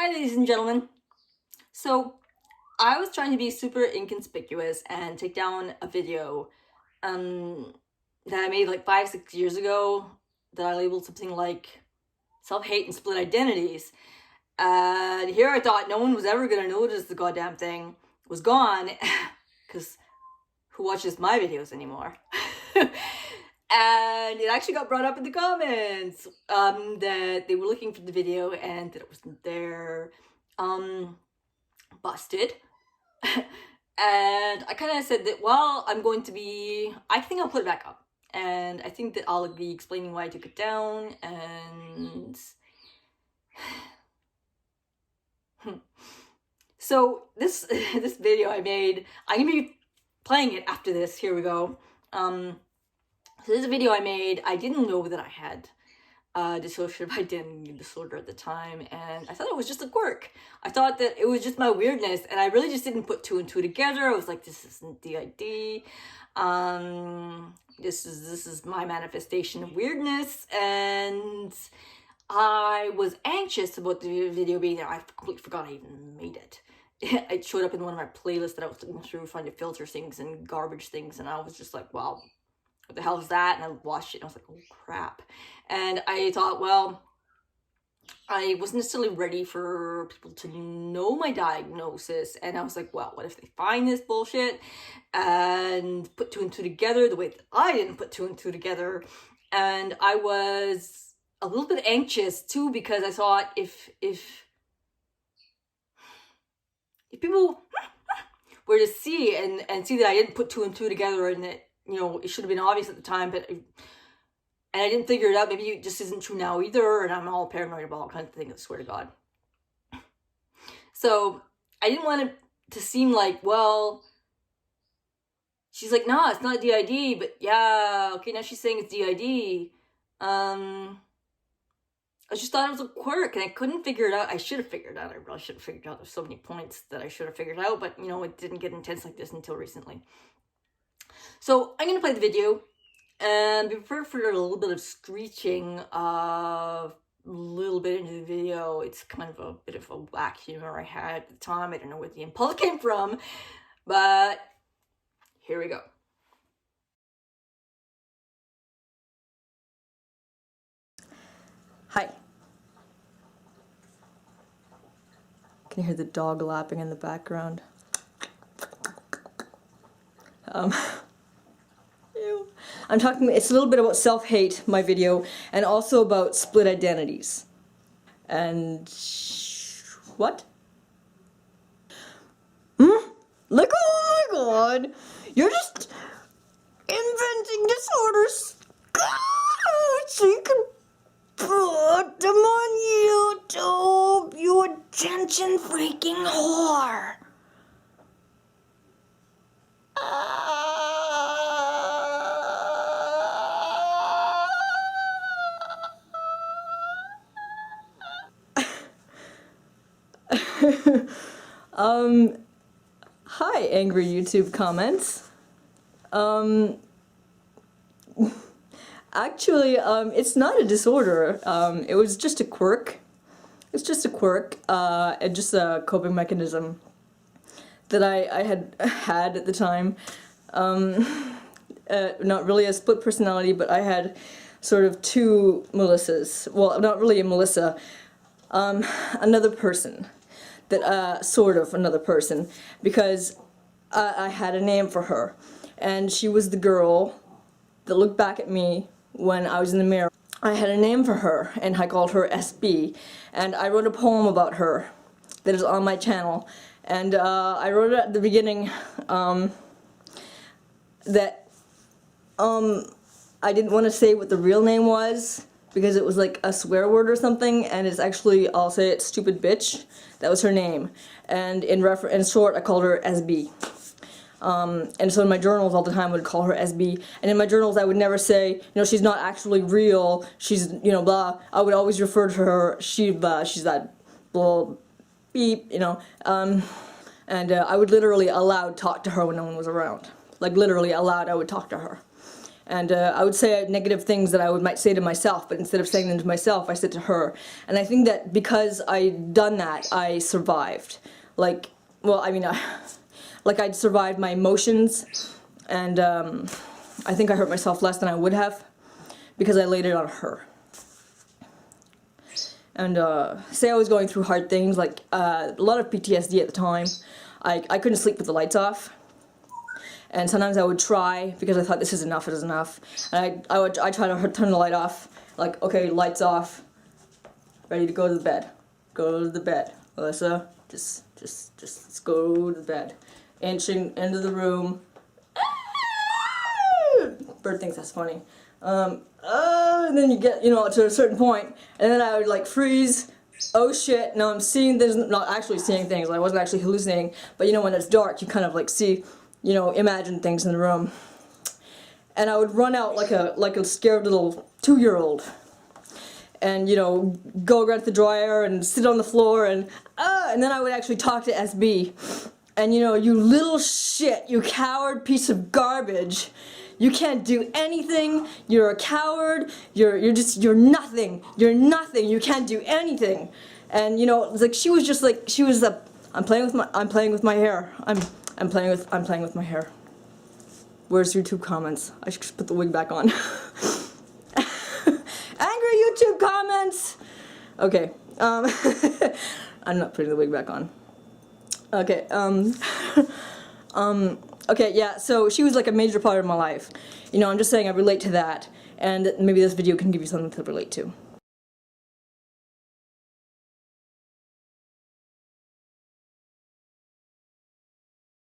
Hi ladies and gentlemen. So I was trying to be super inconspicuous and take down a video that I made like 5-6 years ago that I labeled something like self-hate and split identities. And here I thought no one was ever going to notice the goddamn thing was gone because who watches my videos anymore? And it actually got brought up in the comments that they were looking for the video and that it wasn't there. Busted. And I kind of said that, well, I think I'll put it back up. And I think that I'll be explaining why I took it down. And so this video I made, I'm gonna be playing it after this. Here we go. So this is a video I made. I didn't know that I had dissociative identity disorder at the time, and I thought it was just a quirk. I thought that it was just my weirdness, and I really just didn't put two and two together. I was like, this isn't DID. This is my manifestation of weirdness, and I was anxious about the video being there. I completely forgot I even made it. It showed up in one of my playlists that I was looking through trying to filter things and garbage things, and I was just like, wow, what the hell is that? And I watched it and I was like, oh crap. And I thought, well, I wasn't necessarily ready for people to know my diagnosis. And I was like, well, what if they find this bullshit and put two and two together the way that I didn't put two and two together? And I was a little bit anxious too, because I thought if people were to see and see that I didn't put two and two together, and that, you know, it should have been obvious at the time, and I didn't figure it out. Maybe it just isn't true now either, and I'm all paranoid about all kinds of things, I swear to God. So I didn't want it to seem like, well, she's like, nah, it's not DID, but yeah, okay, now she's saying it's DID. I just thought it was a quirk, and I couldn't figure it out. I should have figured it out. I really should have figured it out. There's so many points that I should have figured out, but, you know, it didn't get intense like this until recently. So I'm going to play the video, and be prepared for a little bit of screeching a little bit into the video. It's kind of a bit of a whack humor I had at the time. I don't know where the impulse came from, but here we go. Hi. Can you hear the dog lapping in the background? I'm talking, it's a little bit about self-hate, my video, and also about split identities. And what? Like, oh my god, you're just inventing disorders so you can put them on YouTube, you attention freaking whore. Hi, angry YouTube comments. Actually, it's not a disorder. It was just a quirk. It's just a quirk, and just a coping mechanism that I had at the time. Not really a split personality, but I had sort of two Melissas. Well, not really a Melissa. Another person. That sort of another person, because I had a name for her, and she was the girl that looked back at me when I was in the mirror. I had a name for her, and I called her SB, and I wrote a poem about her that is on my channel, and I wrote it at the beginning that I didn't want to say what the real name was, because it was like a swear word or something, and it's actually, I'll say it, stupid bitch. That was her name, and in short, I called her SB. And so in my journals all the time I would call her SB, and in my journals I would never say, you know, she's not actually real, she's, you know, blah. I would always refer to her, she's that blah, beep, you know, and I would literally aloud talk to her when no one was around. Like literally aloud I would talk to her. And I would say negative things that I might say to myself, but instead of saying them to myself, I said to her. And I think that because I'd done that, I survived. Like, well, I mean, like I'd survived my emotions, and I think I hurt myself less than I would have because I laid it on her. And say I was going through hard things, like a lot of PTSD at the time. I couldn't sleep with the lights off. And sometimes I would try, because I thought this is enough, it is enough. And I try to turn the light off, like, okay, lights off, ready to go to the bed. Go to the bed. Melissa, just let's go to the bed. Inching into the room. Bird thinks that's funny. And then you get, you know, to a certain point, and then I would like freeze. Oh shit, now I'm seeing this, not actually seeing things, I wasn't actually hallucinating, but you know when it's dark, you kind of like see, you know, imagine things in the room. And I would run out like a scared little 2-year-old. And, you know, go grab the dryer and sit on the floor and then I would actually talk to SB. And, you know, you little shit, you coward piece of garbage. You can't do anything, you're a coward, you're nothing, you can't do anything. And, you know, like she was just like, she was the, I'm playing with my hair. I'm playing with my hair. Where's YouTube comments? I should put the wig back on. Angry YouTube comments! Okay, I'm not putting the wig back on. Okay, okay, yeah, so she was like a major part of my life. You know, I'm just saying I relate to that, and maybe this video can give you something to relate to.